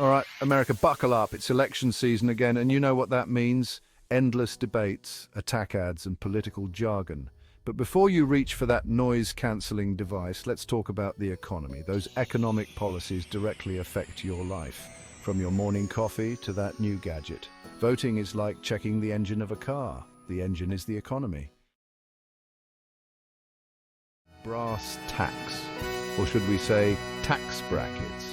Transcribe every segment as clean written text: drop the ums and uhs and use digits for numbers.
All right, America, buckle up. It's election season again, and you know what that means. Endless debates, attack ads, and political jargon. But before you reach for that noise-cancelling device, let's talk about the economy. Those economic policies directly affect your life, from your morning coffee to that new gadget. Voting is like checking the engine of a car. The engine is the economy. Brass tacks, or should we say tax brackets.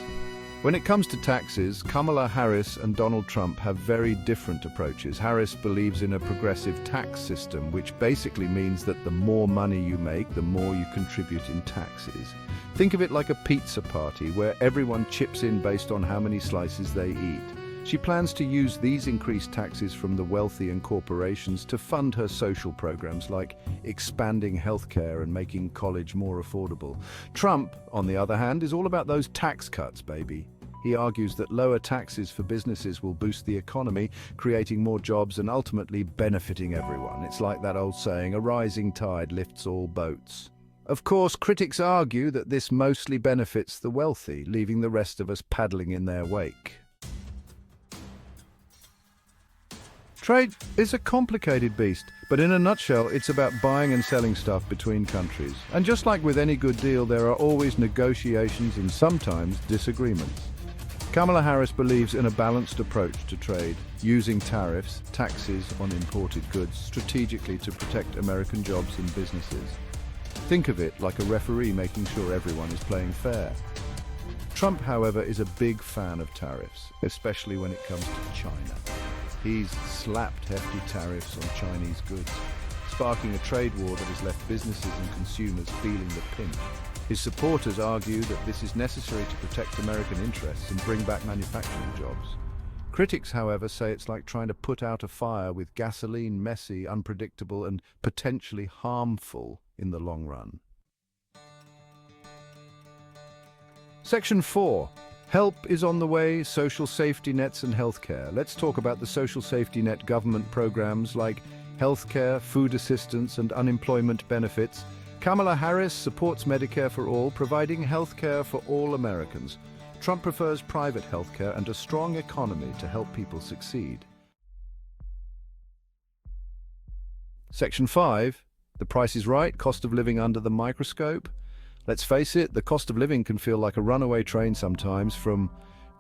When it comes to taxes, Kamala Harris and Donald Trump have very different approaches. Harris believes in a progressive tax system, which basically means that the more money you make, the more you contribute in taxes. Think of it like a pizza party where everyone chips in based on how many slices they eat. She plans to use these increased taxes from the wealthy and corporations to fund her social programs like expanding healthcare and making college more affordable. Trump, on the other hand, is all about those tax cuts, baby. He argues that lower taxes for businesses will boost the economy, creating more jobs and ultimately benefiting everyone. It's like that old saying, a rising tide lifts all boats. Of course, critics argue that this mostly benefits the wealthy, leaving the rest of us paddling in their wake. Trade is a complicated beast, but in a nutshell, it's about buying and selling stuff between countries. And just like with any good deal, there are always negotiations and sometimes disagreements. Kamala Harris believes in a balanced approach to trade, using tariffs, taxes on imported goods, strategically to protect American jobs and businesses. Think of it like a referee making sure everyone is playing fair. Trump, however, is a big fan of tariffs, especially when it comes to China. He's slapped hefty tariffs on Chinese goods, sparking a trade war that has left businesses and consumers feeling the pinch. His supporters argue that this is necessary to protect American interests and bring back manufacturing jobs. Critics, however, say it's like trying to put out a fire with gasoline, messy, unpredictable, and potentially harmful in the long run. Section 4. Help is on the way, social safety nets and healthcare. Let's talk about the social safety net government programs like healthcare, food assistance, and unemployment benefits. Kamala Harris supports Medicare for all, providing healthcare for all Americans. Trump prefers private healthcare and a strong economy to help people succeed. Section 5. The Price is Right, cost of living under the microscope. Let's face it, the cost of living can feel like a runaway train sometimes, from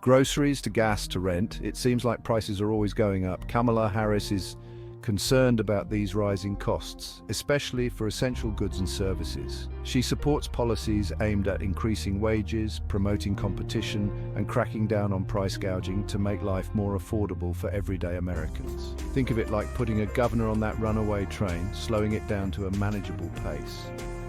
groceries to gas to rent. It seems like prices are always going up. Kamala Harris is concerned about these rising costs, especially for essential goods and services. She supports policies aimed at increasing wages, promoting competition, and cracking down on price gouging to make life more affordable for everyday Americans. Think of it like putting a governor on that runaway train, slowing it down to a manageable pace.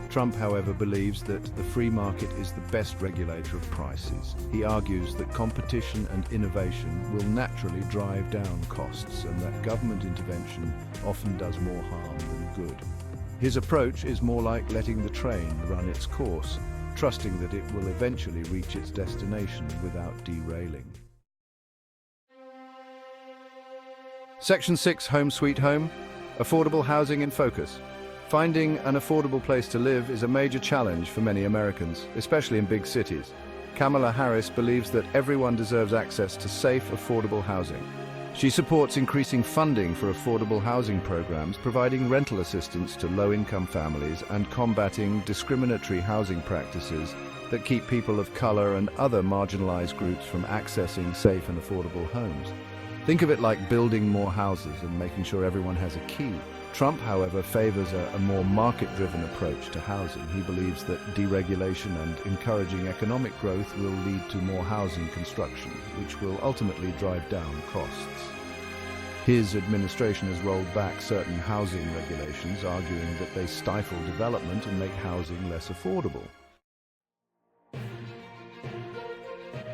Trump, however, believes that the free market is the best regulator of prices. He argues that competition and innovation will naturally drive down costs and that government intervention often does more harm than good. His approach is more like letting the train run its course, trusting that it will eventually reach its destination without derailing. Section 6, Home Sweet Home, affordable housing in focus. Finding an affordable place to live is a major challenge for many Americans, especially in big cities. Kamala Harris believes that everyone deserves access to safe, affordable housing. She supports increasing funding for affordable housing programs, providing rental assistance to low-income families, and combating discriminatory housing practices that keep people of color and other marginalized groups from accessing safe and affordable homes. Think of it like building more houses and making sure everyone has a key. Trump, however, favors a more market-driven approach to housing. He believes that deregulation and encouraging economic growth will lead to more housing construction, which will ultimately drive down costs. His administration has rolled back certain housing regulations, arguing that they stifle development and make housing less affordable.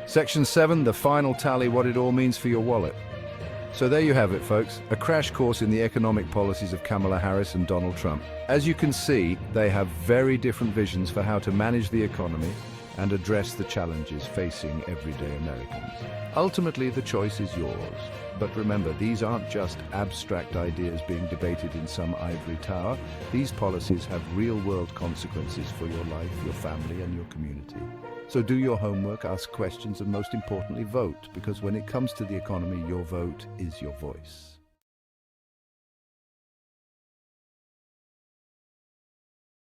Section 7, the final tally, what it all means for your wallet. So there you have it, folks, a crash course in the economic policies of Kamala Harris and Donald Trump. As you can see, they have very different visions for how to manage the economy, and address the challenges facing everyday Americans. Ultimately, the choice is yours. But remember, these aren't just abstract ideas being debated in some ivory tower. These policies have real-world consequences for your life, your family, and your community. So do your homework, ask questions, and most importantly, vote, because when it comes to the economy, your vote is your voice.